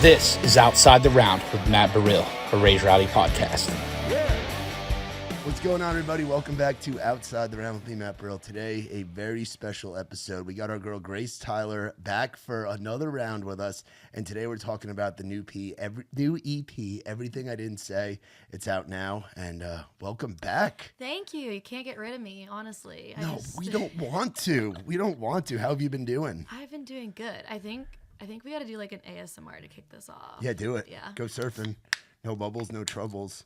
This is Outside the Round with Matt Burrill, a Raise Rowdy podcast. What's going on, everybody? Welcome back to Outside the Round with me, Matt Burrill. Today, a very special episode. We got our girl Grace Tyler back for another round with us, and today we're talking about the new EP, Everything I Didn't Say. It's out now, and welcome back. Thank you. You can't get rid of me, honestly. We don't want to. We don't want to. How have you been doing? I've been doing good. I think we got to do like an ASMR to kick this off. Yeah, do it. Yeah. Go surfing. No bubbles, no troubles.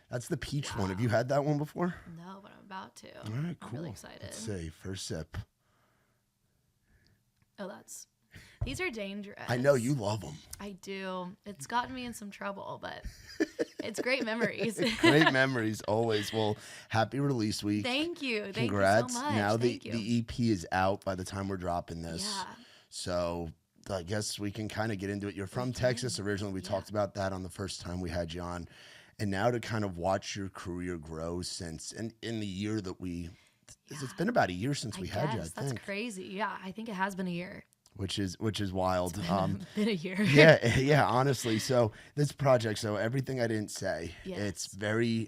That's the peach one. Have you had that one before? No, but I'm about to. All right, cool. I'm really excited. Let's see. First sip. Oh, these are dangerous. I know you love them. I do. It's gotten me in some trouble, but it's great memories. Great memories always. Well, happy release week. Thank you. Congrats. Thank you so much. Now Thank you. the EP is out by the time we're dropping this. Yeah. So I guess we can kind of get into it. You're from Texas originally. We talked about that on the first time we had you on. And now to kind of watch your career grow since, and in the year that it's been about a year since we had you, I think. That's crazy. Yeah, I think it has been a year. Which is wild. Been a year. yeah, honestly. So this project, Everything I Didn't Say, Yes. it's very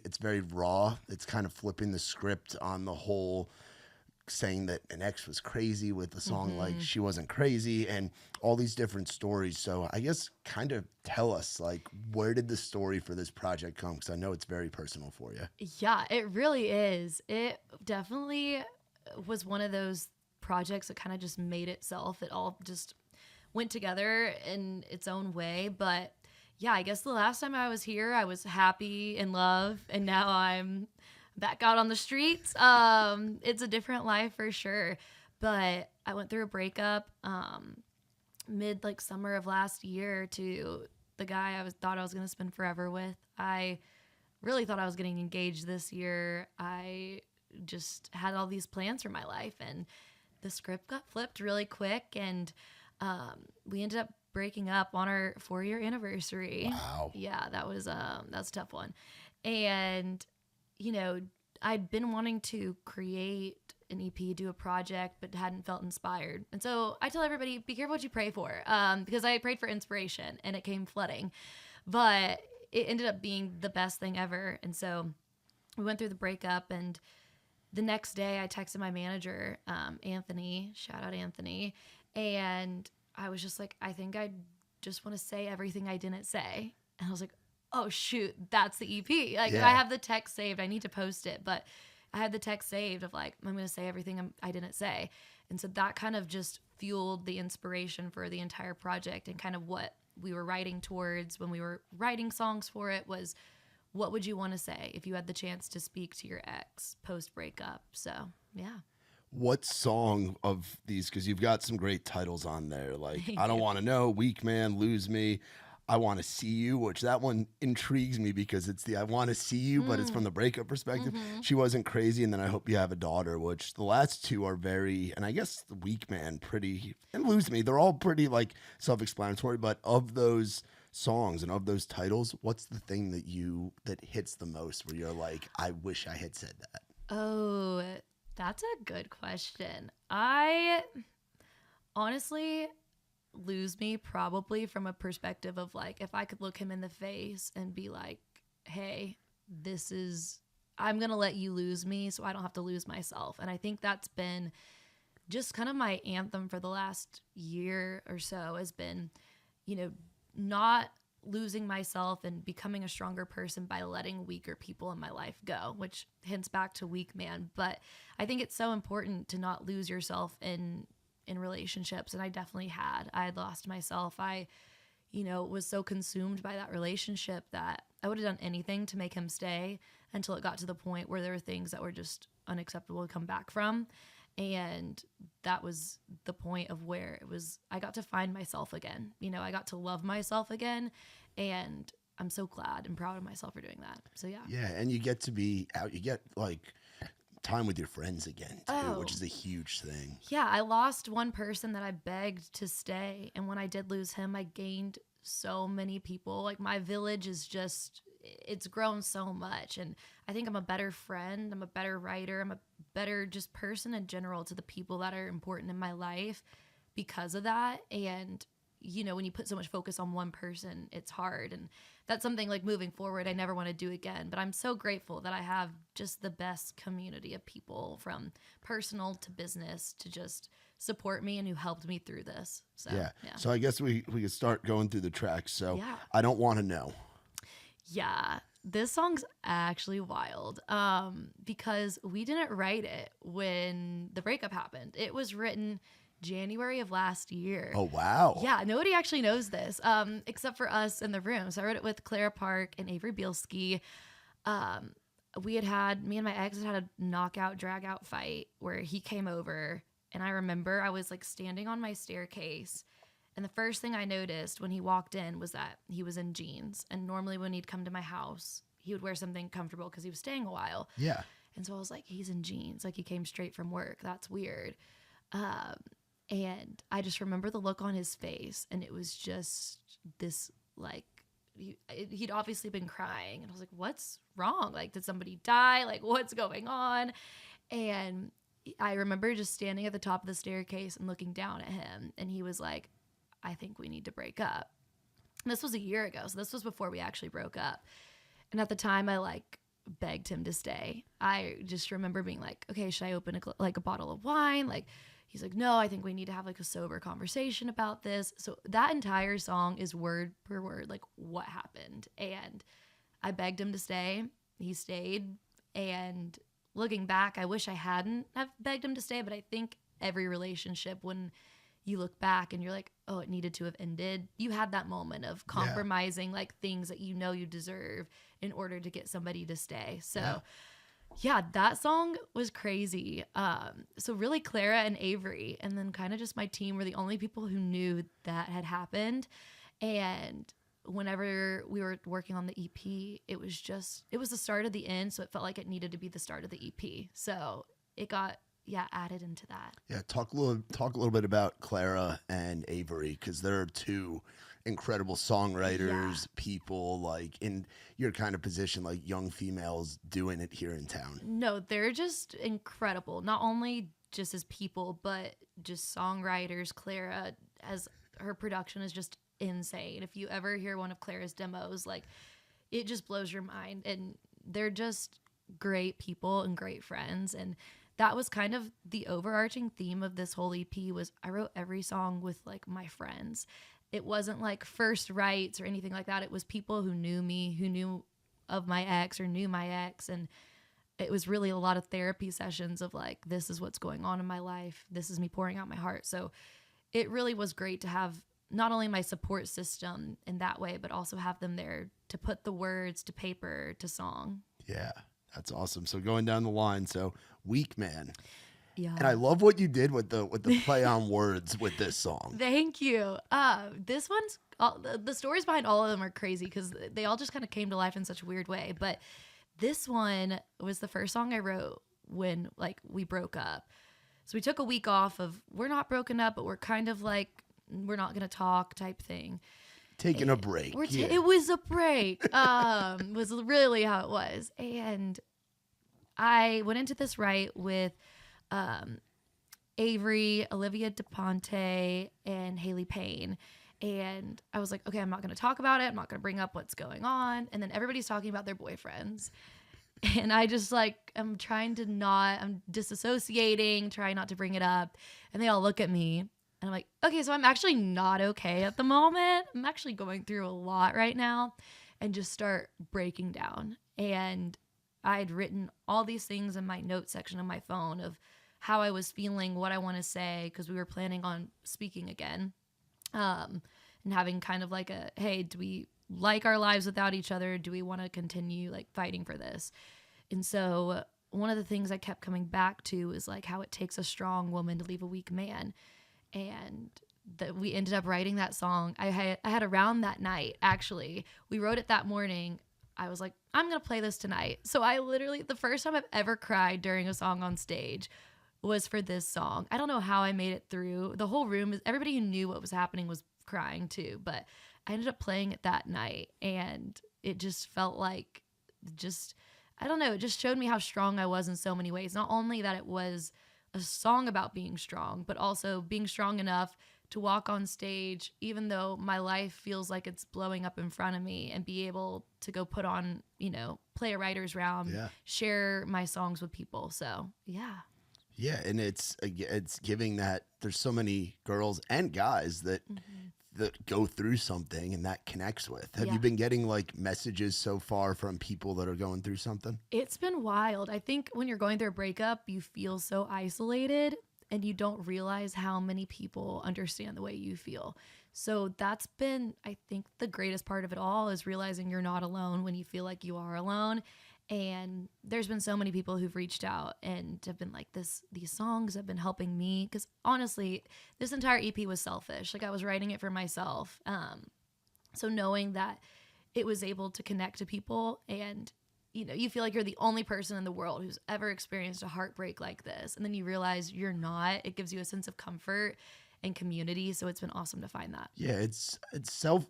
raw. It's kind of flipping the script on the whole, saying that an ex was crazy with a song like She Wasn't Crazy and all these different stories. So I guess kind of tell us, like, where did the story for this project come? Because I know it's very personal for you. Yeah, it really is. It definitely was one of those projects that kind of just made itself. It all just went together in its own way. But yeah, I guess the last time I was here, I was happy in love, and now I'm back out on the streets. It's a different life for sure. But I went through a breakup mid summer of last year to the guy thought I was gonna spend forever with. I really thought I was getting engaged this year. I just had all these plans for my life, and the script got flipped really quick, and we ended up breaking up on our 4-year anniversary. Wow. Yeah, that's a tough one. And I'd been wanting to create an EP, do a project, but hadn't felt inspired. And so I tell everybody, be careful what you pray for, because I prayed for inspiration and it came flooding. But it ended up being the best thing ever. And so we went through the breakup, and the next day I texted my manager, Anthony, shout out Anthony, and I was just like, I think I just want to say everything I didn't say. And I was like, oh shoot, that's the EP. I have the text saved. I need to post it, but I had the text saved of I'm going to say everything I didn't say. And so that kind of just fueled the inspiration for the entire project, and kind of what we were writing towards when we were writing songs for it was, what would you want to say if you had the chance to speak to your ex post breakup? So, yeah. What song of these, because you've got some great titles on there, like Thank I Don't you. Want to Know, Weak Man, Lose Me, I Want to See You, which that one intrigues me because it's the I Want to See You, but it's from the breakup perspective. She Wasn't Crazy, and then I Hope You Have a Daughter, which the last two are very, and I guess the Weak Man pretty, and Lose Me, they're all pretty self-explanatory, but of those songs and of those titles, what's the thing that hits the most where you're like, I wish I had said that? Oh, that's a good question. I honestly, Lose Me, probably from a perspective of if I could look him in the face and be like, hey, I'm going to let you lose me so I don't have to lose myself. And I think that's been just kind of my anthem for the last year or so, has been, not losing myself and becoming a stronger person by letting weaker people in my life go, which hints back to Weak Man. But I think it's so important to not lose yourself in relationships. And I definitely had. I had lost myself. I, was so consumed by that relationship that I would have done anything to make him stay, until it got to the point where there were things that were just unacceptable to come back from. And that was the point of where I got to find myself again. I got to love myself again. And I'm so glad and proud of myself for doing that. So, yeah. Yeah, and you get to be out. You get, time with your friends again, too, which is a huge thing. Yeah, I lost one person that I begged to stay. And when I did lose him, I gained so many people. My village is just, it's grown so much. And I think I'm a better friend. I'm a better writer. I'm a better just person in general to the people that are important in my life because of that. And when you put so much focus on one person, it's hard. And that's something like moving forward, I never want to do again. But I'm so grateful that I have just the best community of people, from personal to business, to just support me and who helped me through this. So, Yeah. So I guess we could start going through the tracks. So Yeah. I Don't Want to Know. Yeah, this song's actually wild because we didn't write it when the breakup happened. It was written January of last year. Oh, wow. Yeah, nobody actually knows this except for us in the room. So I wrote it with Clara Park and Avery Bielski. Me and my ex had a knockout, drag out fight where he came over, and I remember I was like standing on my staircase. And the first thing I noticed when he walked in was that he was in jeans. And normally when he'd come to my house, he would wear something comfortable because he was staying a while. Yeah. And so I was like, he's in jeans. Like, he came straight from work. That's weird. And I just remember the look on his face. And it was just this, like, he'd obviously been crying. And I was like, what's wrong? Like, did somebody die? Like, what's going on? And I remember just standing at the top of the staircase and looking down at him. And he was like, I think we need to break up. And this was a year ago. So this was before we actually broke up. And at the time, I like begged him to stay. I just remember being like, okay, should I open a bottle of wine? Like, he's like, no, I think we need to have like a sober conversation about this. So that entire song is word per word, like what happened. And I begged him to stay. He stayed. And looking back, I wish I hadn't have begged him to stay. But I think every relationship, when you look back and you're like, oh, it needed to have ended, you had that moment of compromising like things that you deserve in order to get somebody to stay. So yeah, that song was crazy. So really Clara and Avery, and then kind of just my team, were the only people who knew that had happened. And whenever we were working on the EP, it was the start of the end. So it felt like it needed to be the start of the EP. So it got added into that. Yeah, talk a little bit about Clara and Avery, because they're two incredible songwriters, people like in your kind of position, like young females doing it here in town. No, they're just incredible. Not only just as people, but just songwriters. Clara, as her production is just insane. If you ever hear one of Clara's demos, like, it just blows your mind. And they're just great people and great friends. And that was kind of the overarching theme of this whole EP. Was I wrote every song with like my friends. It wasn't like first writes or anything like that. It was people who knew me, who knew of my ex or knew my ex. And it was really a lot of therapy sessions of like, this is what's going on in my life. This is me pouring out my heart. So it really was great to have not only my support system in that way, but also have them there to put the words to paper, to song. Yeah, that's awesome. So going down the line, so Weak Man. Yeah. And I love what you did with the play on words with this song. Thank you. This one's the stories behind all of them are crazy because they all just kind of came to life in such a weird way. But this one was the first song I wrote when like we broke up. So we took a week off of, we're not broken up, but we're kind of like, we're not gonna talk type thing. Taking a break. It was a break. Was really how it was. And I went into this with Avery, Olivia DePonte, and Haley Payne. And I was like, okay, I'm not going to talk about it. I'm not going to bring up what's going on. And then everybody's talking about their boyfriends. And I just like, I'm disassociating, trying not to bring it up. And they all look at me. And I'm like, okay, so I'm actually not okay at the moment. I'm actually going through a lot right now. And just start breaking down. And I had written all these things in my notes section of my phone of how I was feeling, what I want to say, because we were planning on speaking again. And having kind of like a, hey, do we like our lives without each other? Do we want to continue like fighting for this? And so one of the things I kept coming back to is like how it takes a strong woman to leave a weak man. And that we ended up writing that song. I had around that night, actually. We wrote it that morning. I was like, I'm going to play this tonight. So I literally, the first time I've ever cried during a song on stage was for this song. I don't know how I made it through. The whole room, everybody who knew what was happening was crying too. But I ended up playing it that night. And it just felt like I don't know, it just showed me how strong I was in so many ways. Not only that it was a song about being strong, but also being strong enough to walk on stage, even though my life feels like it's blowing up in front of me, and be able to go put on, play a writer's round, share my songs with people. So, yeah. Yeah, and it's giving that there's so many girls and guys that go through something and that connects with. Have you been getting like messages so far from people that are going through something? It's been wild. I think when you're going through a breakup, you feel so isolated and you don't realize how many people understand the way you feel. So that's been, I think, the greatest part of it all, is realizing you're not alone when you feel like you are alone. And there's been so many people who've reached out and have been like, these songs have been helping me. Because honestly, this entire EP was selfish. Like, I was writing it for myself. So knowing that it was able to connect to people, and you feel like you're the only person in the world who's ever experienced a heartbreak like this, and then you realize you're not. It gives you a sense of comfort and community. So it's been awesome to find that. Yeah, it's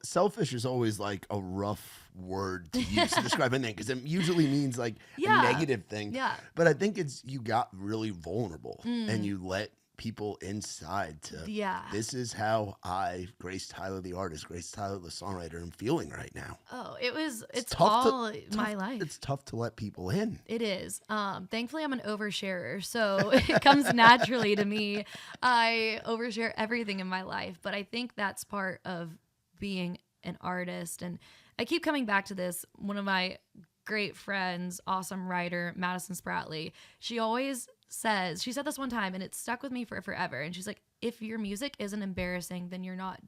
selfish is always like a rough word to use to describe anything, because it usually means like a negative thing. Yeah. But I think it's, you got really vulnerable and you let people inside to, this is how I, Grace Tyler the artist, Grace Tyler the songwriter, am feeling right now. Oh, it's all my life. It's tough to let people in. It is. Thankfully, I'm an oversharer, so it comes naturally to me. I overshare everything in my life, but I think that's part of being an artist. And I keep coming back to this. One of my great friends, awesome writer, Madison Spratley, she always says, she said this one time and it stuck with me for forever. And she's like, if your music isn't embarrassing, then you're not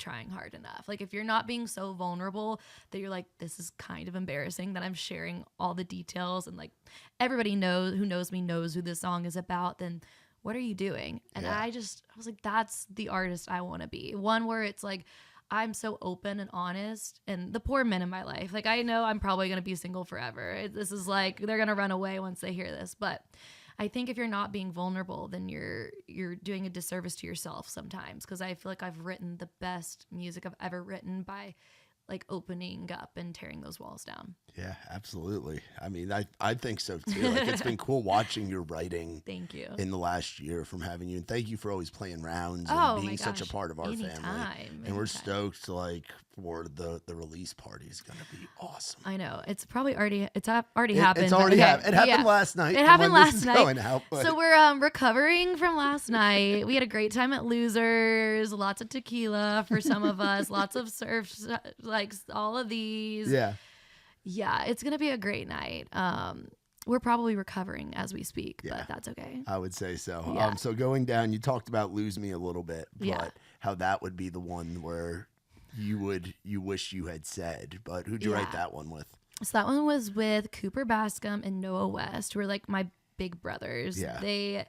trying hard enough. Like, if you're not being so vulnerable that you're like, this is kind of embarrassing that I'm sharing all the details, and like everybody who knows me knows who this song is about, then what are you doing? And I was like, that's the artist I want to be. One where it's like, I'm so open and honest, and the poor men in my life, like, I know I'm probably going to be single forever. This is like, they're going to run away once they hear this. But I think if you're not being vulnerable, then you're doing a disservice to yourself sometimes, because I feel like I've written the best music I've ever written by like opening up and tearing those walls down. Yeah, absolutely. I mean, I think so too. Like, it's been cool watching your writing. Thank you. In the last year from having you, and thank you for always playing rounds and being such a part of our family. And we're stoked for the release party is going to be awesome. I know. It's probably already happened. It's already happened. It happened last night. It happened last night. Out, so we're recovering from last night. We had a great time at Losers, lots of tequila for some of us, lots of surf, like all of these. Yeah, it's going to be a great night. We're probably recovering as we speak, but that's okay. I would say so. Yeah. So going down, you talked about Lose Me a little bit, but how that would be the one where you wish you had said, but who'd you write that one with? So that one was with Cooper Bascom and Noah West, who are like my big brothers. Yeah.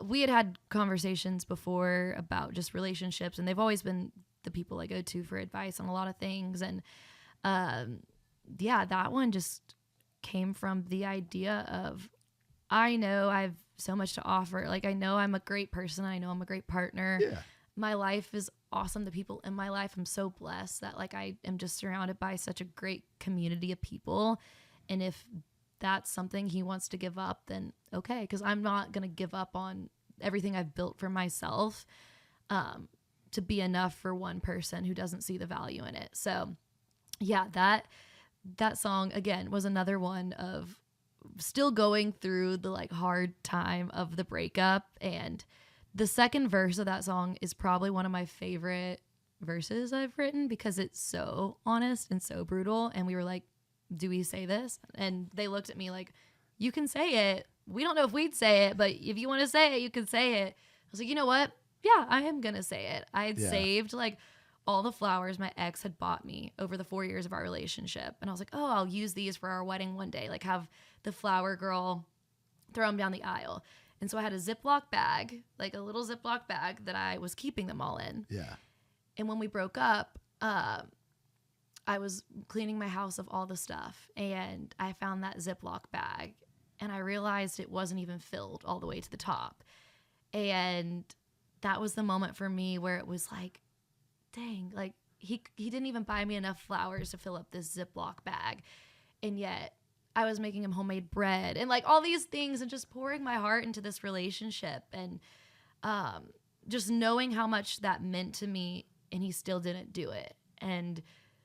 We had conversations before about just relationships, and they've always been the people I go to for advice on a lot of things. And that one just came from the idea of, I know I have so much to offer. Like, I know I'm a great person. I know I'm a great partner. Yeah. My life is awesome. The people in my life, I'm so blessed that like I am just surrounded by such a great community of people. And if that's something he wants to give up, then okay, because I'm not going to give up on everything I've built for myself to be enough for one person who doesn't see the value in it. So yeah, that song again was another one of still going through the like hard time of the breakup. And the second verse of that song is probably one of my favorite verses I've written, because it's so honest and so brutal. And we were like, do we say this? And they looked at me like, you can say it. We don't know if we'd say it, but if you want to say it, you can say it. I was like, you know what? Yeah, I am going to say it. I had saved like all the flowers my ex had bought me over the 4 years of our relationship. And I was like, oh, I'll use these for our wedding one day. Like, have the flower girl throw them down the aisle. And so I had a Ziploc bag, like a little Ziploc bag that I was keeping them all in. Yeah. And when we broke up, I was cleaning my house of all the stuff, and I found that Ziploc bag, and I realized it wasn't even filled all the way to the top. And that was the moment for me where it was like, dang, like he didn't even buy me enough flowers to fill up this Ziploc bag. And yet I was making him homemade bread and like all these things and just pouring my heart into this relationship. And just knowing how much that meant to me, and he still didn't do it. And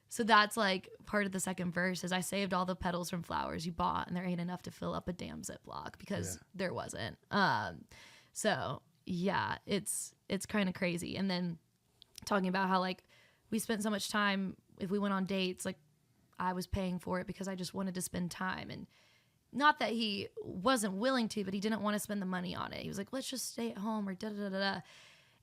so that's like part of the second verse is I saved all the petals from flowers you bought, and there ain't enough to fill up a damn Ziploc because there wasn't. So yeah, it's kind of crazy. And then talking about how like we spent so much time, if we went on dates, like I was paying for it because I just wanted to spend time. And not that he wasn't willing to, but he didn't want to spend the money on it. He was like, let's just stay at home or da-da-da-da-da.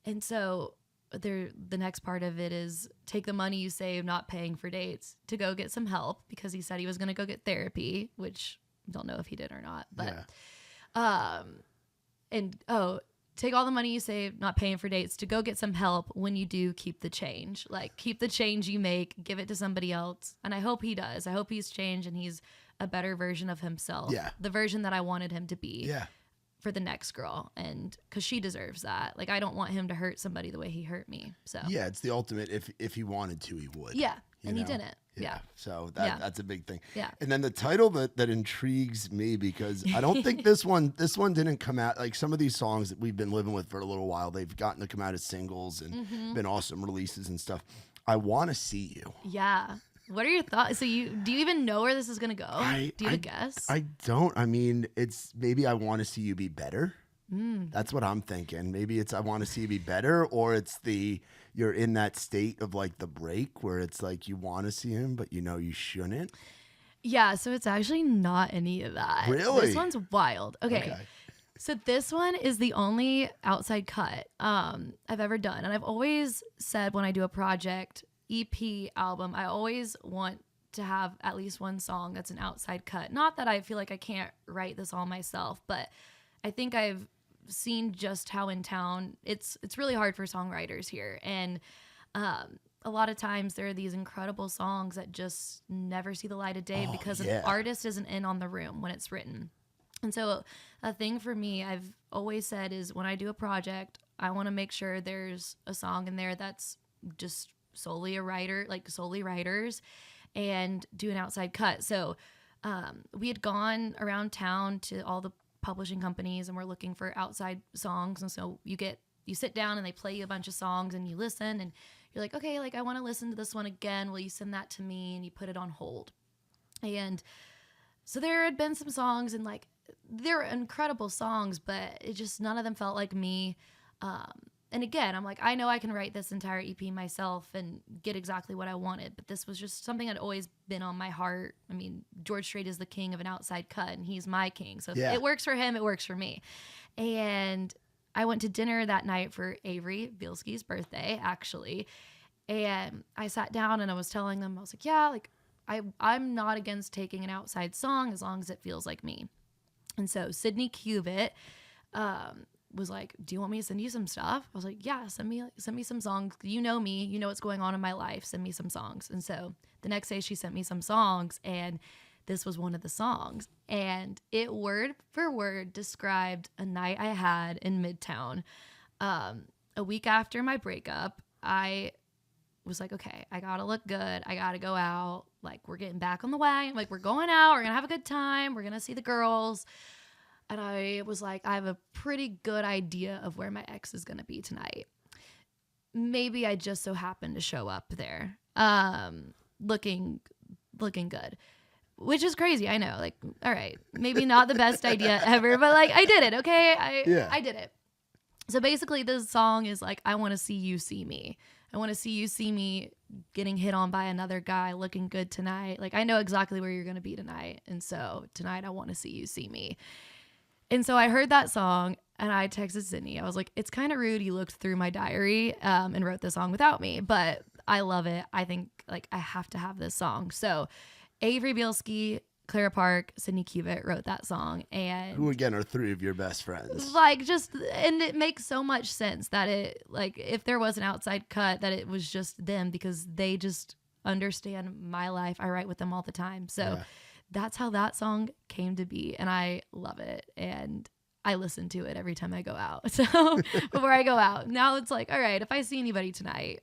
And so the next part of it is take the money you save not paying for dates to go get some help, because he said he was going to go get therapy, which I don't know if he did or not. But take all the money you save not paying for dates to go get some help. When you do, keep the change. Like, keep the change you make, give it to somebody else. And I hope he does. I hope he's changed and he's a better version of himself. Yeah. The version that I wanted him to be. Yeah. For the next girl, and because she deserves that. Like, I don't want him to hurt somebody the way he hurt me. So yeah, it's the ultimate. If he wanted to, he would. Yeah, and he didn't. Yeah. So that's a big thing. Yeah. And then the title that intrigues me, because I don't think this one didn't come out, like some of these songs that we've been living with for a little while, they've gotten to come out as singles and been awesome releases and stuff. I Want to See You. Yeah. What are your thoughts? So do you even know where this is going to go? Do you have a guess? I don't. I mean, it's maybe I Want to See You Be Better. That's what I'm thinking. Maybe it's I Want to See You Be Better, or it's you're in that state of like the break where it's like you want to see him, but you know you shouldn't. Yeah, so it's actually not any of that. Really? This one's wild. Okay. So this one is the only outside cut I've ever done. And I've always said when I do a project, EP, album, I always want to have at least one song that's an outside cut. Not that I feel like I can't write this all myself, but I think I've seen just how in town it's really hard for songwriters here. And a lot of times there are these incredible songs that just never see the light of day because an artist isn't in on the room when it's written. And so a thing for me I've always said is when I do a project, I want to make sure there's a song in there that's just solely a writer, like solely writers, and do an outside cut. So we had gone around town to all the publishing companies and we're looking for outside songs. And so you sit down and they play you a bunch of songs and you listen and you're like, okay, like I want to listen to this one again. Will you send that to me? And you put it on hold. And so there had been some songs and like they're incredible songs, but it just none of them felt like me. And again, I'm like, I know I can write this entire EP myself and get exactly what I wanted, but this was just something that always been on my heart. I mean, George Strait is the king of an outside cut, and he's my king. So if it works for him, it works for me. And I went to dinner that night for Avery Bielski's birthday, actually. And I sat down and I was telling them, I was like, yeah, like I'm not against taking an outside song as long as it feels like me. And so Sydney Cubitt, was like, do you want me to send you some stuff? I was like, yeah, send me some songs. You know me, you know what's going on in my life. Send me some songs. And so the next day she sent me some songs and this was one of the songs. And it word for word described a night I had in Midtown. A week after my breakup, I was like, okay, I gotta look good. I gotta go out. Like, we're getting back on the wagon. Like, we're going out. We're gonna have a good time. We're gonna see the girls. And I was like, I have a pretty good idea of where my ex is going to be tonight. Maybe I just so happened to show up there looking good, which is crazy. I know, like, all right, maybe not the best idea ever, but like I did it. Okay. I did it. So basically this song is like, I want to see you see me. I want to see you see me getting hit on by another guy looking good tonight. Like, I know exactly where you're going to be tonight. And so tonight I want to see you see me. And so I heard that song and I texted Sydney. I was like, it's kind of rude you looked through my diary and wrote the song without me, but I love it. I think like I have to have this song. So Avery Bielski, Clara Park, Sydney Cubitt wrote that song. And who again are three of your best friends. Like and it makes so much sense that it, like if there was an outside cut, that it was just them because they just understand my life. I write with them all the time. So that's how that song came to be, and I love it, and I listen to it every time I go out. So before I go out, now it's like, all right, if I see anybody tonight,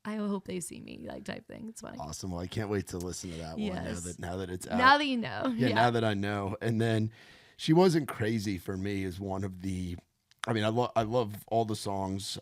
I hope they see me, like type thing. It's funny. Awesome. Well, I can't wait to listen to that one now that it's out. Now that you know. Yeah, now that I know. And then She Wasn't Crazy for me is one of the I mean, I love all the songs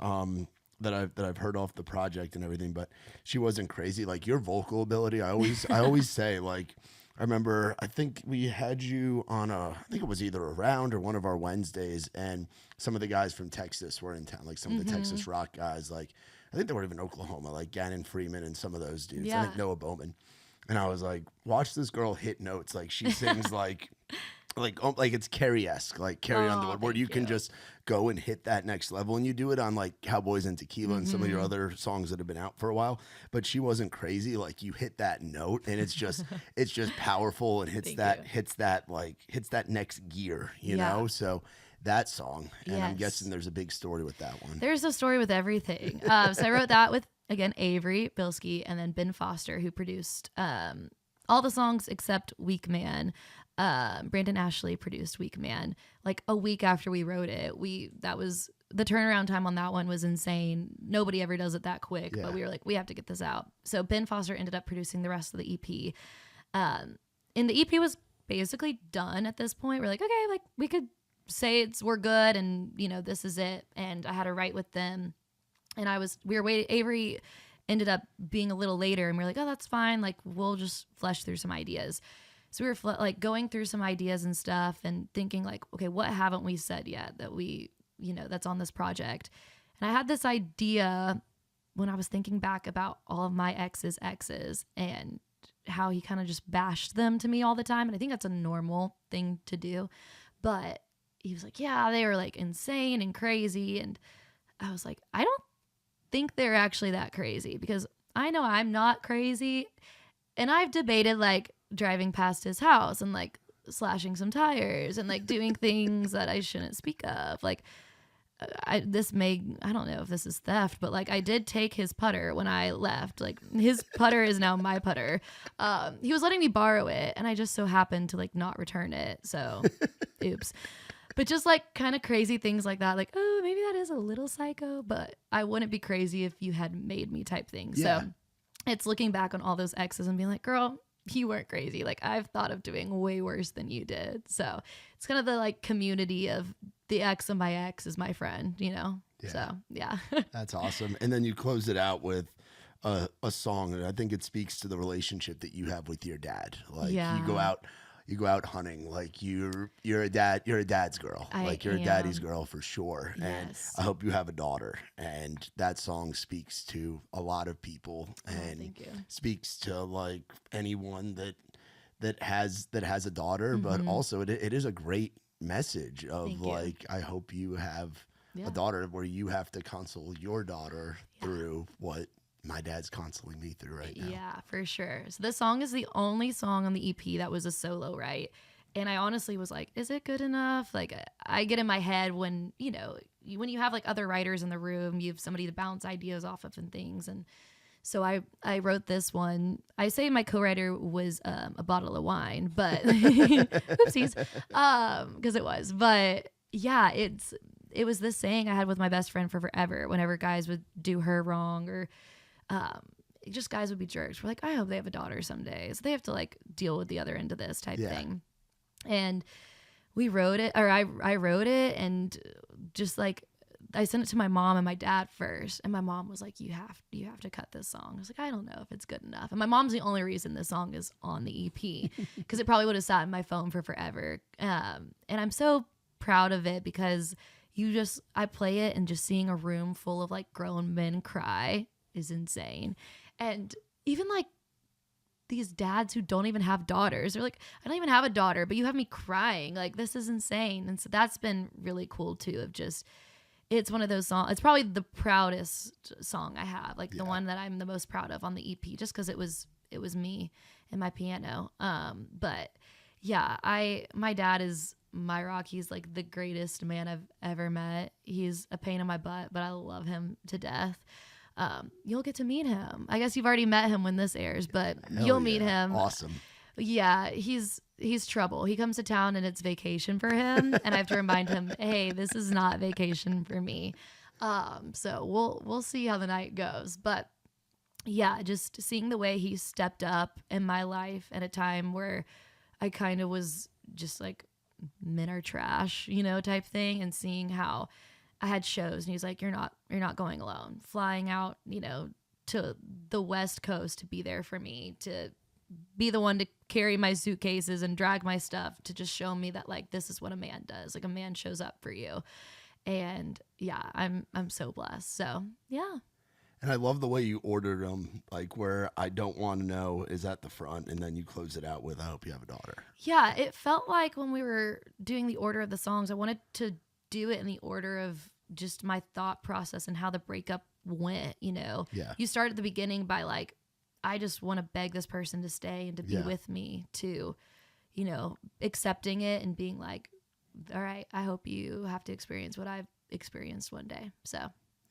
that I've heard off the project and everything, but she wasn't crazy. Like your vocal ability, I always say, like, I remember, I think we had you on I think it was either a round or one of our Wednesdays, and some of the guys from Texas were in town, like some of the Texas rock guys, like I think they were even Oklahoma, like Gannon Freeman and some of those dudes. I think Noah Bowman. And I was like, watch this girl hit notes. Like she sings like it's Carrie-esque, like Carrie Underwood, where you can just go and hit that next level. And you do it on like Cowboys and Tequila and some of your other songs that have been out for a while. But she wasn't crazy. Like you hit that note and it's just powerful and hits that next gear, you know? So that song. And I'm guessing there's a big story with that one. There's a story with everything. So I wrote that with, again, Avery Bilski and then Ben Foster, who produced all the songs except Weak Man. Brandon Ashley produced Weak Man. Like a week after we wrote it, that was the turnaround time on that one was insane. Nobody ever does it that quick, but we were like, we have to get this out. So Ben Foster ended up producing the rest of the EP. And the EP was basically done at this point. We're like, okay, like we could say we're good and you know, this is it. And I had to write with them. And we were waiting. Avery ended up being a little later and we we're like, oh, that's fine. Like we'll just flesh through some ideas. So we were like going through some ideas and stuff and thinking like, okay, what haven't we said yet that we, you know, that's on this project? And I had this idea when I was thinking back about all of my exes and how he kind of just bashed them to me all the time. And I think that's a normal thing to do. But he was like, yeah, they were like insane and crazy. And I was like, I don't think they're actually that crazy because I know I'm not crazy. And I've debated like driving past his house and like slashing some tires and like doing things that I shouldn't speak of. Like I don't know if this is theft, but like I did take his putter when I left. Like his putter is now my putter. He was letting me borrow it and I just so happened to like not return it. So oops. But just like kind of crazy things like that, like, oh, maybe that is a little psycho, but I wouldn't be crazy if you had made me type thing. Yeah. So it's looking back on all those exes and being like, girl, you weren't crazy. Like I've thought of doing way worse than you did. So it's kind of the like community of the ex of my ex is my friend, you know? Yeah. So yeah. That's awesome. And then you closed it out with a song that I think it speaks to the relationship that you have with your dad. Like you go out hunting, like you're a dad's girl. You're a daddy's girl for sure. Yes. And I hope you have a daughter. And that song speaks to a lot of people and speaks to like anyone that has a daughter, but also it is a great message of like, I hope you have a daughter where you have to console your daughter through what my dad's consoling me through right now. Yeah, for sure. So this song is the only song on the EP that was a solo, right? And I honestly was like, is it good enough? Like I get in my head when, you know, when you have like other writers in the room, you have somebody to bounce ideas off of and things. And so I wrote this one. I say my co-writer was a bottle of wine, but oopsies, because it was. But yeah, it was this saying I had with my best friend for forever. Whenever guys would do her wrong or just guys would be jerks. We're like, I hope they have a daughter someday. So they have to like deal with the other end of this type thing. And we wrote it, or I wrote it and just like, I sent it to my mom and my dad first. And my mom was like, you have to cut this song. I was like, I don't know if it's good enough. And my mom's the only reason this song is on the EP because it probably would have sat in my phone for forever. And I'm so proud of it because I play it and just seeing a room full of like grown men cry is insane. And even like these dads who don't even have daughters, they're like, I don't even have a daughter, but you have me crying. Like, this is insane. And so that's been really cool too, of just, it's one of those songs. It's probably the proudest song I have, like the one that I'm the most proud of on the EP, just because it was me and my piano. But yeah, my dad is my rock. He's like the greatest man I've ever met. He's a pain in my butt, but I love him to death. You'll get to meet him. I guess you've already met him when this airs, but you'll meet him. Awesome. Yeah, he's trouble. He comes to town and it's vacation for him, and I have to remind him, hey, this is not vacation for me. So we'll see how the night goes. But yeah, just seeing the way he stepped up in my life at a time where I kind of was just like, men are trash, type thing, and seeing how I had shows, and he was like, you're not going alone. Flying out, to the West Coast to be there for me, to be the one to carry my suitcases and drag my stuff, to just show me that like this is what a man does. Like a man shows up for you. And yeah, I'm so blessed. So yeah. And I love the way you ordered them, like where I don't want to know is at the front, and then you close it out with I hope you have a daughter. Yeah, it felt like when we were doing the order of the songs, I wanted to do it in the order of just my thought process and how the breakup went, Yeah. You start at the beginning by like, I just want to beg this person to stay and to be with me, to, accepting it and being like, all right, I hope you have to experience what I've experienced one day. So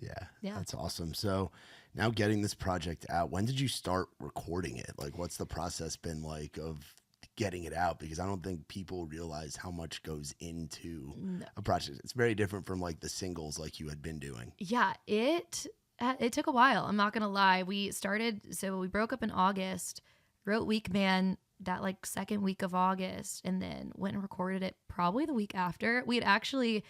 yeah, that's awesome. So now getting this project out, when did you start recording it? Like, what's the process been like of getting it out? Because I don't think people realize how much goes into a project. It's very different from like the singles like you had been doing. Yeah, it took a while. I'm not going to lie. We broke up in August, wrote Weak Man that like second week of August, and then went and recorded it probably the week after. We had actually,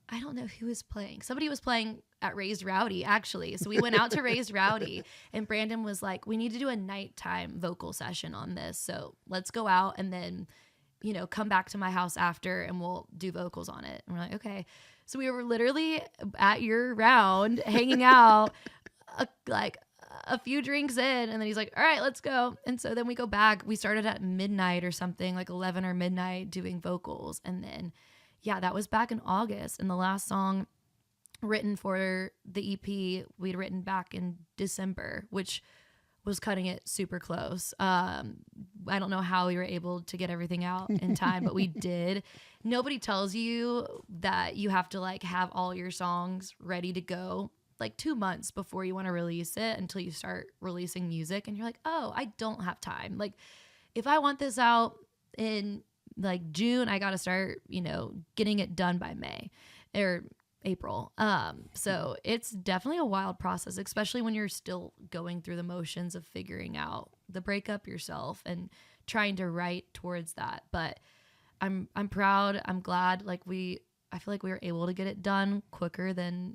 I don't know who was playing. Somebody was playing at Raised Rowdy, actually. So we went out to Raised Rowdy, and Brandon was like, we need to do a nighttime vocal session on this. So let's go out and then, come back to my house after and we'll do vocals on it. And we're like, okay. So we were literally at your round hanging out, like a few drinks in, and then he's like, all right, let's go. And so then we go back. We started at midnight or something, like 11 or midnight, doing vocals. And then, yeah, that was back in August. And the last song written for the EP, we'd written back in December, which was cutting it super close. I don't know how we were able to get everything out in time, but we did. Nobody tells you that you have to like have all your songs ready to go like 2 months before you want to release it, until you start releasing music and you're like, oh, I don't have time. Like if I want this out in like June, I got to start, getting it done by May or April. So it's definitely a wild process, especially when you're still going through the motions of figuring out the breakup yourself and trying to write towards that. But I'm proud. I'm glad. I feel like we were able to get it done quicker than,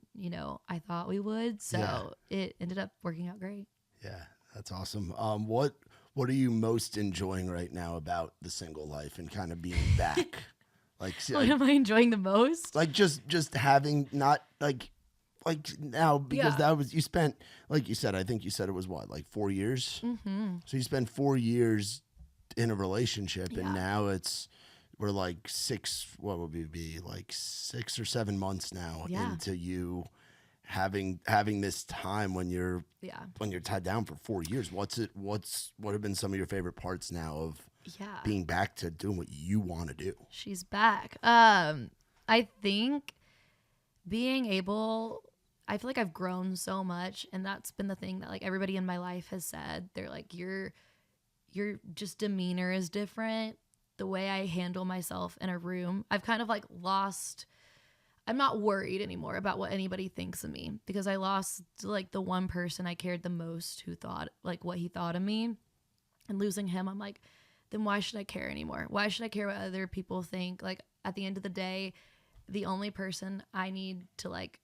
I thought we would. So It ended up working out great. Yeah, that's awesome. What are you most enjoying right now about the single life and kind of being back? Like, what am I enjoying the most? Like just having not like now, because that was, you spent, like you said, I think you said it was what, like 4 years? Mm-hmm. So you spent 4 years in a relationship, and now we're like 6 or 7 months now into you having this time when you're tied down for 4 years. What have been some of your favorite parts now of being back to doing what you want to do? She's back. I think I feel like I've grown so much, and that's been the thing that like everybody in my life has said. They're like, your just demeanor is different. The way I handle myself in a room, I've kind of like I'm not worried anymore about what anybody thinks of me, because I lost like the one person I cared the most who thought like what he thought of me, and losing him, I'm like, then why should I care anymore? Why should I care what other people think? Like at the end of the day, the only person I need to like,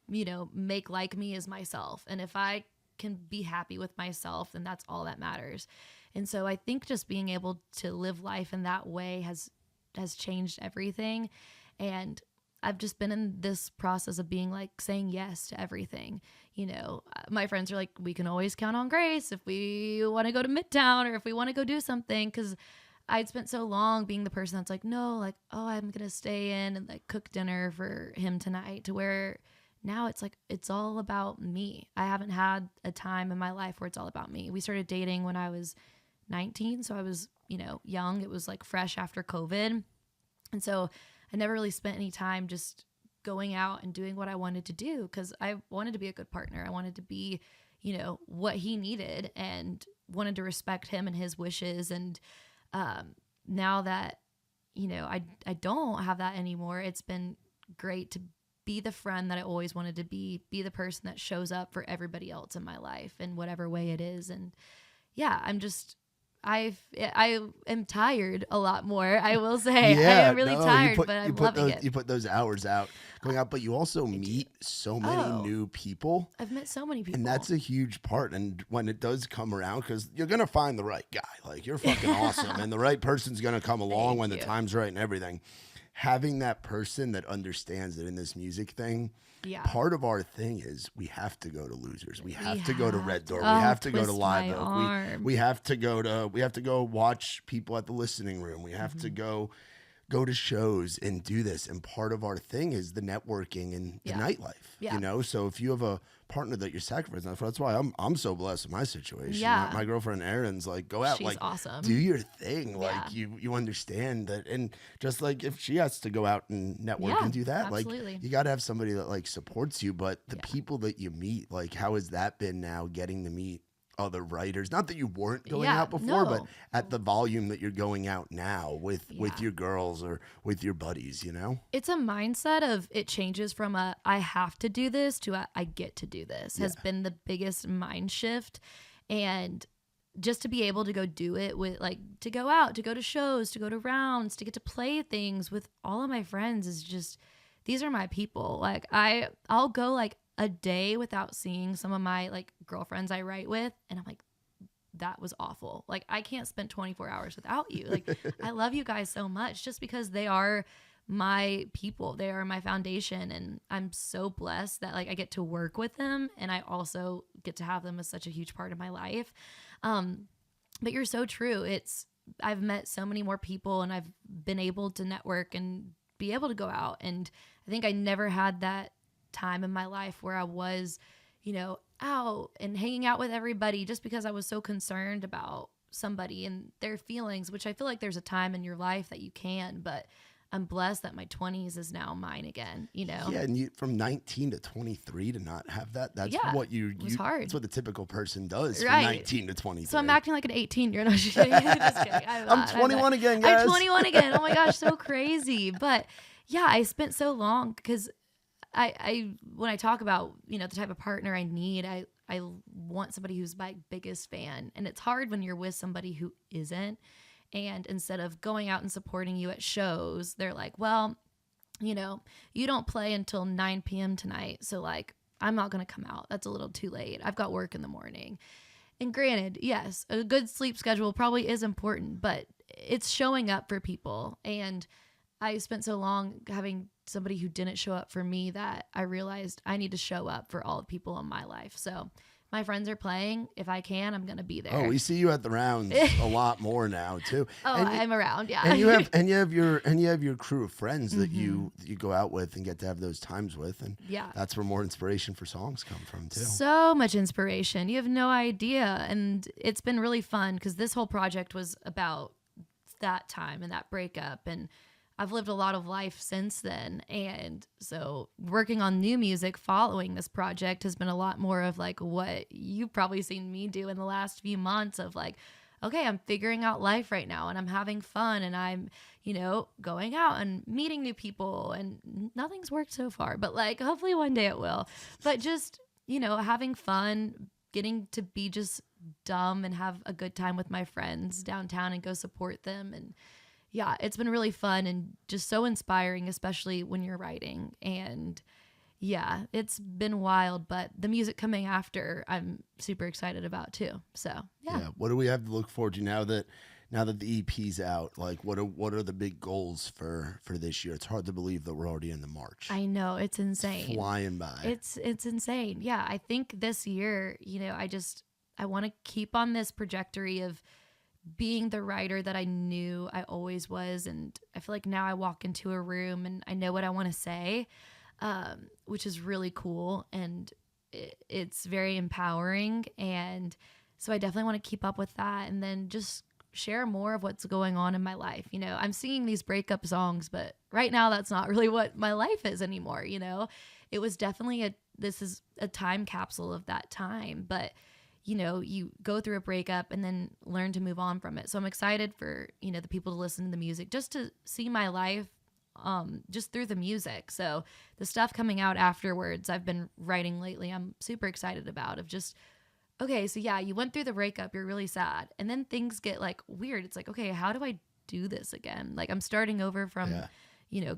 make like me is myself. And if I can be happy with myself, then that's all that matters. And so I think just being able to live life in that way has changed everything. And I've just been in this process of being like saying yes to everything. My friends are like, we can always count on Grace if we want to go to Midtown or if we want to go do something. Cause I'd spent so long being the person that's like, no, like, oh, I'm going to stay in and like cook dinner for him tonight, to where now it's like, it's all about me. I haven't had a time in my life where it's all about me. We started dating when I was 19. So I was, young. It was like fresh after COVID. And so I never really spent any time just going out and doing what I wanted to do, because I wanted to be a good partner. I wanted to be, what he needed, and wanted to respect him and his wishes. And now that, I don't have that anymore, it's been great to be the friend that I always wanted to be the person that shows up for everybody else in my life in whatever way it is. And yeah, I am tired a lot more, I will say. I am really tired, but I'm loving it. You put those hours out. going out, but you also meet so many new people. I've met so many people. And that's a huge part. And when it does come around, because you're going to find the right guy. Like, you're fucking awesome. And the right person's going to come along when the time's right and everything. Having that person that understands that in this music thing, part of our thing is we have to go to Losers. We have to go to Red Door. We have to go to Live Oak. We have to go watch people at the listening room. We have to go to shows and do this. And part of our thing is the networking and the nightlife, you know? So if you have a partner that you're sacrificing, that's why I'm so blessed in my situation. Yeah. My girlfriend Erin's like, go out, She's like awesome. do your thing. Like you understand that. And just like if she has to go out and network and do that, absolutely. like you got to have somebody that like supports you. But the people that you meet, like how has that been now getting to meet other writers? Not that you weren't going out before, but at the volume that you're going out now with your girls or with your buddies, you know? It's a mindset of it changes from a I have to do this to a I get to do this has been the biggest mind shift. And just to be able to go do it with like to go out, to go to shows, to go to rounds, to get to play things with all of my friends is just these are my people. Like I'll go like a day without seeing some of my like girlfriends I write with, and I'm like, that was awful. Like I can't spend 24 hours without you. Like I love you guys so much just because they are my people. They are my foundation, and I'm so blessed that like I get to work with them, and I also get to have them as such a huge part of my life. But you're so true. I've met so many more people, and I've been able to network and be able to go out, and I think I never had that time in my life where I was, you know, out and hanging out with everybody just because I was so concerned about somebody and their feelings, which I feel like there's a time in your life that you can, but I'm blessed that my 20s is now mine again, you know? Yeah, and you from 19 to 23 to not have that's what it was hard. That's what the typical person does from Right. 19 to 23. So I'm acting like an 18-year-old. Just kidding. I'm 21 again, guys. I'm 21 again. Oh my gosh, so crazy. But yeah, I spent so long because I when I talk about, you know, the type of partner I need, I want somebody who's my biggest fan. And it's hard when you're with somebody who isn't. And instead of going out and supporting you at shows, they're like, well, you know, you don't play until 9 p.m. tonight. So like, I'm not going to come out. That's a little too late. I've got work in the morning. And granted, yes, a good sleep schedule probably is important, but it's showing up for people. And I spent so long having somebody who didn't show up for me that I realized I need to show up for all the people in my life. So my friends are playing. If I can, I'm going to be there. Oh, we see you at the rounds a lot more now too. I'm around. Yeah. And you have your crew of friends that you go out with and get to have those times with. And that's where more inspiration for songs come from too. So much inspiration. You have no idea. And it's been really fun because this whole project was about that time and that breakup, and I've lived a lot of life since then. And so working on new music following this project has been a lot more of like what you've probably seen me do in the last few months of like, okay, I'm figuring out life right now and I'm having fun and I'm, you know, going out and meeting new people, and nothing's worked so far, but like hopefully one day it will. But just, you know, having fun, getting to be just dumb and have a good time with my friends downtown and go support them. And yeah, it's been really fun and just so inspiring, especially when you're writing. And yeah, it's been wild, but the music coming after, I'm super excited about too. So yeah. What do we have to look forward to now that the EP's out? Like, what are the big goals for this year? It's hard to believe that we're already in the March. I know, it's insane. It's flying by. It's insane. Yeah, I think this year, you know, I want to keep on this trajectory of being the writer that I knew I always was. And I feel like now I walk into a room and I know what I want to say, which is really cool. And it's very empowering. And so I definitely want to keep up with that and then just share more of what's going on in my life. You know, I'm singing these breakup songs, but right now that's not really what my life is anymore. You know, it was definitely this is a time capsule of that time, but you know, you go through a breakup and then learn to move on from it. So I'm excited for, you know, the people to listen to the music, just to see my life just through the music. So the stuff coming out afterwards, I've been writing lately, I'm super excited about, of just, okay, so yeah, you went through the breakup, you're really sad. And then things get like weird. It's like, okay, how do I do this again? Like I'm starting over from,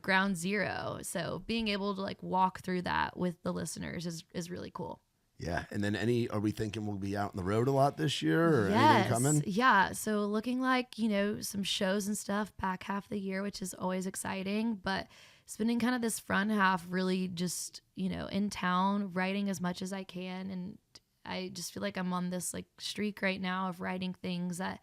ground zero. So being able to like walk through that with the listeners is really cool. Yeah. And then are we thinking we'll be out on the road a lot this year or Yes. anything coming? Yeah. So looking like, some shows and stuff back half of the year, which is always exciting, but spending kind of this front half really just, in town, writing as much as I can. And I just feel like I'm on this like streak right now of writing things that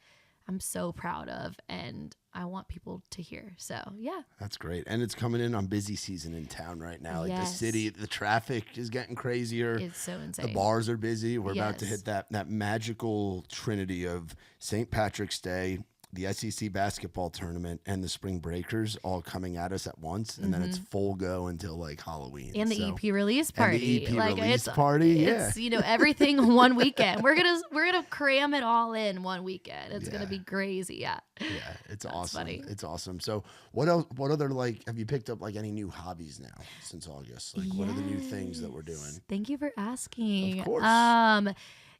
I'm so proud of and I want people to hear. So yeah. That's great. And it's coming in on busy season in town right now. Like Yes. the city, the traffic is getting crazier. It's so insane. The bars are busy. We're about to Yes. hit that magical trinity of St. Patrick's Day, the SEC basketball tournament, and the spring breakers all coming at us at once. And then it's full go until like Halloween. And the So- EP release party. And the EP release it's, party, yeah. It's, everything one weekend. We're gonna cram it all in one weekend. It's gonna Yeah. be crazy. Yeah. Yeah, it's awesome. funny. It's awesome. So what else, what other, like, have you picked up like any new hobbies now since August? Like what are the new things that we're doing? Yes. Thank you for asking. Of course.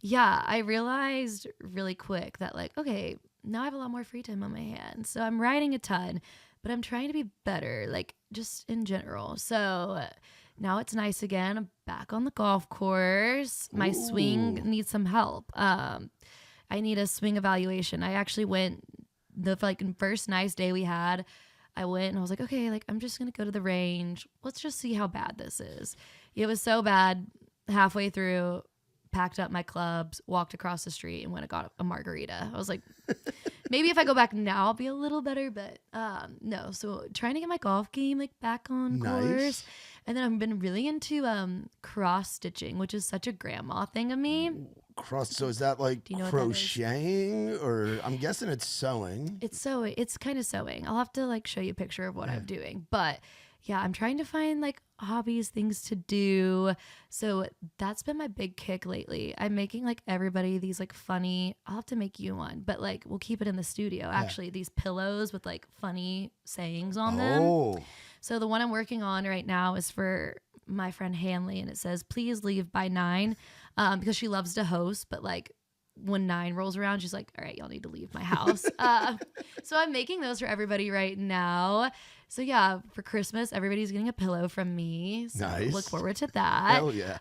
Yeah, I realized really quick that like, okay, now I have a lot more free time on my hands. So I'm writing a ton, but I'm trying to be better, like just in general. So now it's nice again. I'm back on the golf course. My swing Ooh. needs some help. I need a swing evaluation. I actually went the first nice day we had. I went and I was like, okay, like I'm just gonna go to the range. Let's just see how bad this is. It was so bad. Halfway through, packed up my clubs, walked across the street, and went and got a margarita. I was like, maybe if I go back now, I'll be a little better. But no. So trying to get my golf game like back on course. And then I've been really into cross stitching, which is such a grandma thing of me. So is that like Do you know what that is? crocheting or I'm guessing it's sewing? It's kind of sewing. I'll have to like show you a picture of what I'm doing. But yeah, I'm trying to find like hobbies, things to do. So that's been my big kick lately. I'm making like everybody these like funny, I'll have to make you one, but like we'll keep it in the studio. Actually, these pillows with like funny sayings on them. Oh, So the one I'm working on right now is for my friend Hanley, and it says, please leave by 9, because she loves to host, but like when 9 rolls around, she's like, all right, y'all need to leave my house. So I'm making those for everybody right now. So yeah, for Christmas, everybody's getting a pillow from me. So Nice. look forward to that. hell yeah.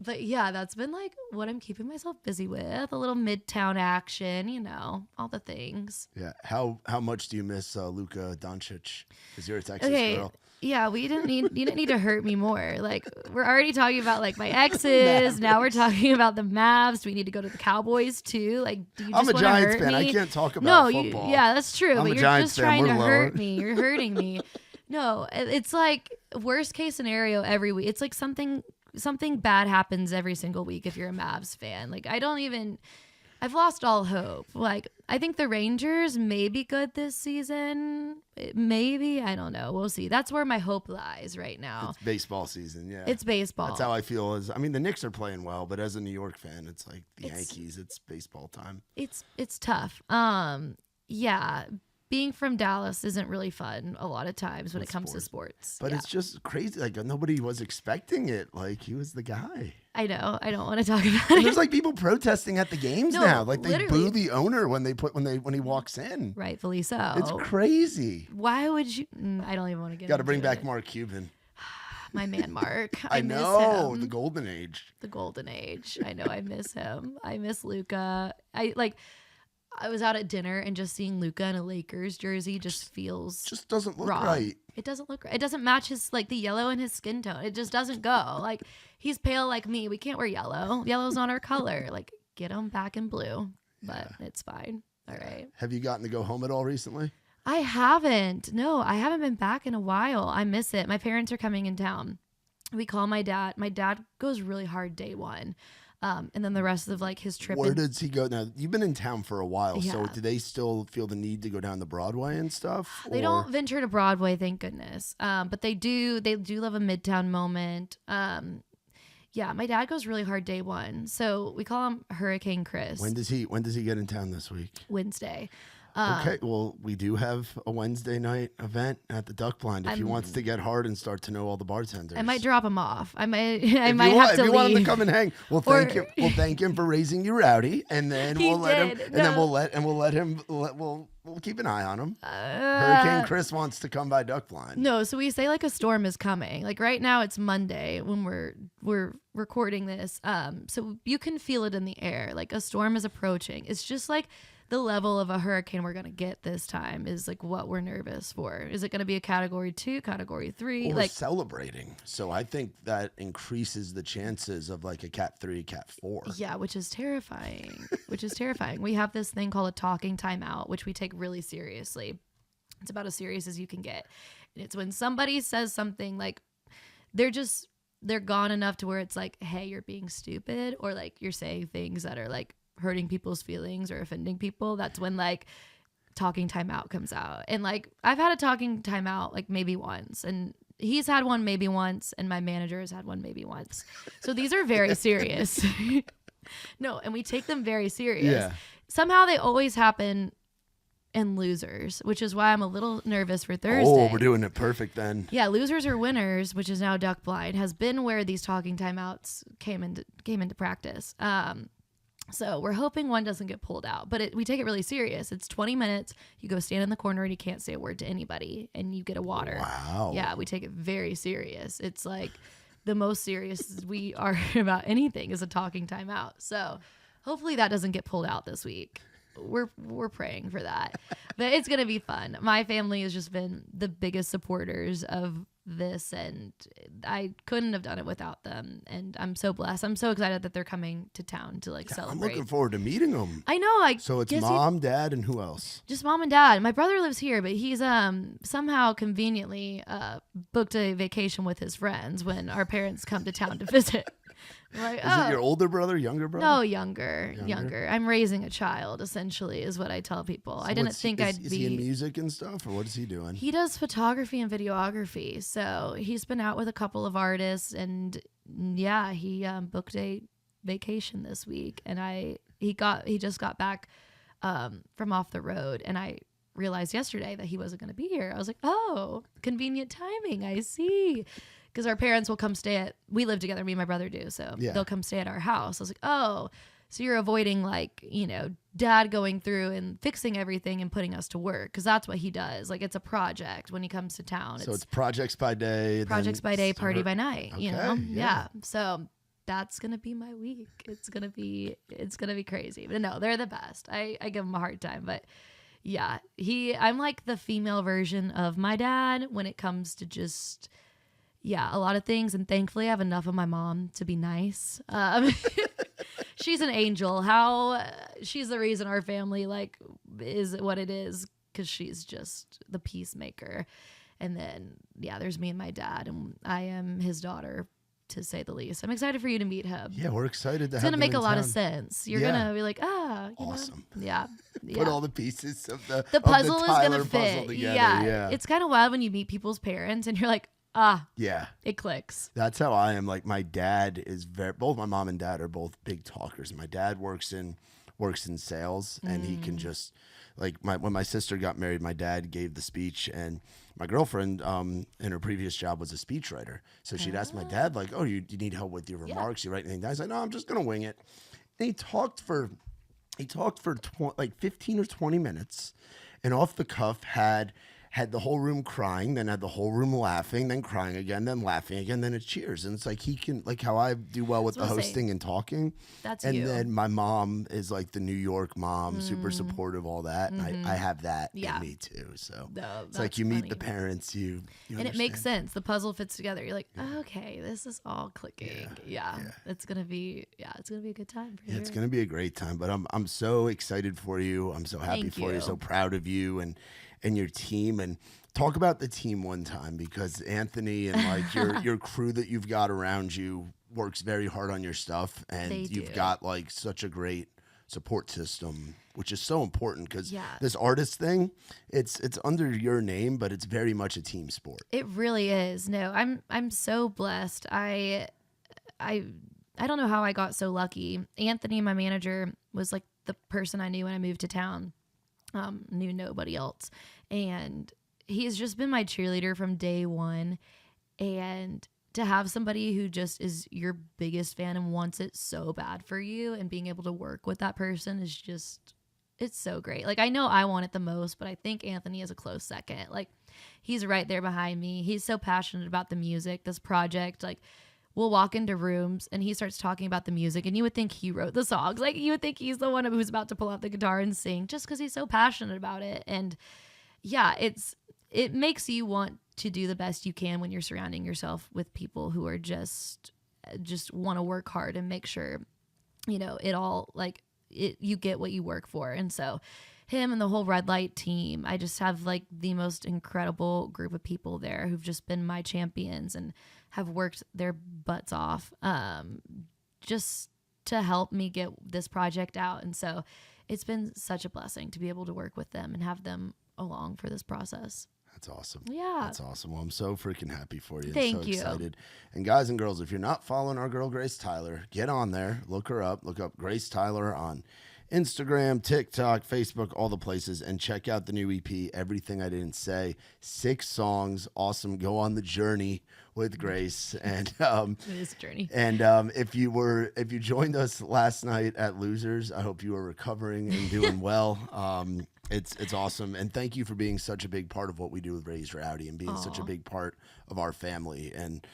But yeah, that's been like what I'm keeping myself busy with. A little midtown action, all the things. Yeah. How much do you miss Luka Doncic? Because you're a Texas Okay. girl. Yeah, you didn't need to hurt me more. Like we're already talking about like my exes. Now we're talking about the Mavs. Do we need to go to the Cowboys too? Like, do you just I'm a wanna Giants hurt fan. I me? can't talk about No, football. yeah, that's true. I'm but a you're Giants just fan. trying We're to lower. hurt me. You're hurting me. No, it's like worst case scenario every week. It's like something bad happens every single week if you're a Mavs fan. Like I've lost all hope. Like I think the Rangers may be good this season. Maybe, I don't know. We'll see. That's where my hope lies right now. It's baseball season. Yeah. It's baseball. That's how I feel. I mean, the Knicks are playing well, but as a New York fan, it's like the Yankees. It's baseball time. It's tough. Yeah. Being from Dallas isn't really fun a lot of times when it comes to sports. But Yeah. it's just crazy. Like nobody was expecting it. Like he was the guy. I know. I don't want to talk about And it. there's like people protesting at the games No, now. Like they literally. boo the owner when he walks in. Rightfully so. It's crazy. Why would you? I don't even want to get. Got to bring into back it. Mark Cuban. My man, Mark. I miss know him. the golden age. The golden age. I know. I miss him. I miss Luca. I was out at dinner and just seeing Luca in a Lakers jersey just feels Just doesn't look wrong. right. It doesn't look right. It doesn't match his like the yellow in his skin tone. It just doesn't go. Like he's pale like me. We can't wear yellow. Yellow's not our color. Like get him back in blue. But it's fine. All right. Have you gotten to go home at all recently? I haven't. No, I haven't been back in a while. I miss it. My parents are coming in town. We call my dad. My dad goes really hard day 1. And then the rest of like his trip. Where does he go now? You've been in town for a while, so Yeah. do they still feel the need to go down to Broadway and stuff? They or- don't venture to Broadway, thank goodness. But they do love a midtown moment. Yeah, my dad goes really hard day 1. So we call him Hurricane Chris. When does he get in town this week? Wednesday. Okay, well, we do have a Wednesday night event at the Duck Blind. If he wants to get hard and start to know all the bartenders, I might drop him off. I might have if to you leave. want him to come and hang, we'll thank him. We'll thank him for raising you rowdy, and then He we'll let him. did. And then No. we'll let him. We'll keep an eye on him. Hurricane Chris wants to come by Duck Blind. No, so we say like a storm is coming. Like right now it's Monday when we're recording this. So you can feel it in the air. Like a storm is approaching. It's just like the level of a hurricane we're gonna get this time is like what we're nervous for. Is it gonna be a category 2, category 3? Well, like we're celebrating, so I think that increases the chances of like a Cat 3, Cat 4. yeah, which is terrifying. We have this thing called a talking timeout, which we take really seriously. It's about as serious as you can get. And it's when somebody says something like they're gone enough to where it's like, hey, you're being stupid, or like you're saying things that are like hurting people's feelings or offending people. That's when like talking timeout comes out. And like I've had a talking timeout like maybe once, and he's had one maybe once, and my manager has had one maybe once. So these are very serious. No, and we take them very serious. Yeah. Somehow they always happen in losers, which is why I'm a little nervous for Thursday. Oh, we're doing it perfect then. Yeah, losers or winners, which is now Duck Blind, has been where these talking timeouts came into practice. So we're hoping one doesn't get pulled out, but we take it really serious. It's 20 minutes. You go stand in the corner and you can't say a word to anybody, and you get a water. Wow. Yeah, we take it very serious. It's like the most serious we are about anything is a talking timeout. So hopefully that doesn't get pulled out this week. We're praying for that, but it's gonna be fun. My family has just been the biggest supporters of this, and I couldn't have done it without them. And I'm so blessed. I'm so excited that they're coming to town to like celebrate. I'm looking forward to meeting them. I know. So it's mom, dad, and who else? Just mom and dad. My brother lives here, but he's somehow conveniently booked a vacation with his friends when our parents come to town to visit. Like, Is it your older brother, younger brother? No, younger. I'm raising a child, essentially, is what I tell people. So I didn't think I'd be. Is he in music and stuff, or what is he doing? He does photography and videography. So he's been out with a couple of artists, and yeah, he booked a vacation this week, and he just got back from off the road, and I realized yesterday that he wasn't going to be here. I was like, oh, convenient timing. I see. Because our parents will come we live together, me and my brother do. So they'll come stay at our house. I was like, oh, so you're avoiding like, dad going through and fixing everything and putting us to work. Because that's what he does. Like it's a project when he comes to town. So it's projects by day. Projects by day, party by night, Okay, Yeah. So that's going to be my week. It's going to be crazy. But no, they're the best. I give them a hard time. But yeah, I'm like the female version of my dad when it comes to just... yeah, a lot of things, and thankfully I have enough of my mom to be nice. She's an angel. She's the reason our family like is what it is, because she's just the peacemaker. And then there's me and my dad, and I am his daughter, to say the least. I'm excited for you to meet him. Yeah, we're excited to. It's gonna make a lot of sense. You're gonna be like, awesome. Yeah. Put all the pieces of the puzzle is Tyler gonna fit. puzzle together. Yeah. It's kind of wild when you meet people's parents and you're like, yeah, it clicks. That's how I am. Like my dad is both my mom and dad are both big talkers. My dad works in sales, and he can just like when my sister got married, my dad gave the speech, and my girlfriend in her previous job was a speechwriter. So she'd ask my dad like, "Oh, you need help with your remarks? You write anything down?" I was like, "No, I'm just gonna wing it." And he talked for like 15 or 20 minutes, and off the cuff had the whole room crying, then had the whole room laughing, then crying again, then laughing again, then it's cheers. And it's like he can, like how I do well with the hosting and talking. That's and you. then my mom is like the New York mom, super supportive, all that. And I have that in me too. So it's like you meet the parents, you and understand. it makes sense. The puzzle fits together. You're like, okay, this is all clicking. Yeah. It's gonna be a good time for you. It's gonna be a great time. But I'm so excited for you. I'm so happy for you. So proud of you and your team. And talk about the team one time, because Anthony and like your crew that you've got around you works very hard on your stuff, and you've got like such a great support system, which is so important, because this artist thing, it's under your name, but it's very much a team sport. It really is. No, I'm so blessed. I don't know how I got so lucky. Anthony, my manager, was like the person I knew when I moved to town. knew nobody else. And he's just been my cheerleader from day one. And to have somebody who just is your biggest fan and wants it so bad for you, and being able to work with that person is just, it's so great. Like, I know I want it the most, but I think Anthony is a close second. Like, he's right there behind me. He's so passionate about the music, this project. Like, we'll walk into rooms and he starts talking about the music, and you would think he wrote the songs. Like, you would think he's the one who's about to pull out the guitar and sing, just because he's so passionate about it. And yeah, it makes you want to do the best you can when you're surrounding yourself with people who are just want to work hard and make sure, you know, it all, like, you get what you work for. And so him and the whole Red Light team, I just have like the most incredible group of people there who've just been my champions and have worked their butts off just to help me get this project out. And so it's been such a blessing to be able to work with them and have them along for this process. That's awesome. Yeah. That's awesome. Well, I'm so freaking happy for you. Thank I'm so you. excited. And guys and girls, if you're not following our girl, Grace Tyler, get on there. Look her up. Look up Grace Tyler on Instagram, TikTok, Facebook, all the places, and check out the new EP, Everything I Didn't Say. 6 songs. Awesome. Go on the journey with Grace. And It is a journey. And if you joined us last night at Losers, I hope you are recovering and doing well. It's awesome. And thank you for being such a big part of what we do with Raised Rowdy, and being such a big part of our family, and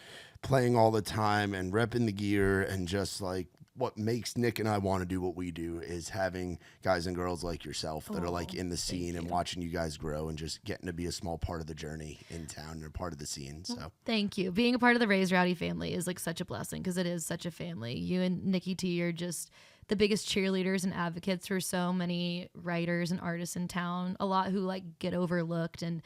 playing all the time and repping the gear, and just like what makes Nick and I want to do what we do is having guys and girls like yourself that are like in the scene and watching you guys grow, and just getting to be a small part of the journey in town and a part of the scene. So thank you. Being a part of the Raised Rowdy family is like such a blessing, because it is such a family. You and Nikki T are just the biggest cheerleaders and advocates for so many writers and artists in town, a lot who like get overlooked. And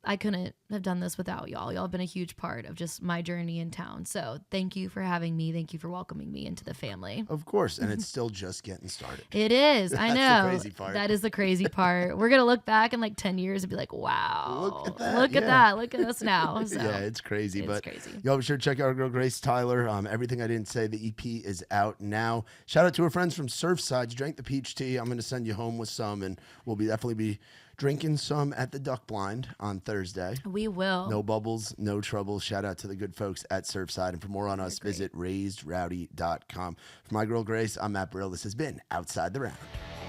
I couldn't have done this without y'all. Y'all have been a huge part of just my journey in town. So thank you for having me. Thank you for welcoming me into the family. of course, and it's still just getting started. It is. I know. That's the crazy part. That is the crazy part. We're going to look back in like 10 years and be like, wow. Look at that. Look at Yeah. that. Look at us now. So, Yeah, it's crazy. it's But crazy. y'all be sure to check out our girl Grace Tyler. Everything I Didn't Say, the EP is out now. Shout out to our friends from Surfside. You drank the peach tea. I'm going to send you home with some, and we'll definitely be drinking some at the Duck Blind on Thursday. We will. No bubbles, no trouble. Shout out to the good folks at Surfside. And for more on us, visit raisedrowdy.com. For my girl Grace, I'm Matt Burrill. This has been Outside the Round.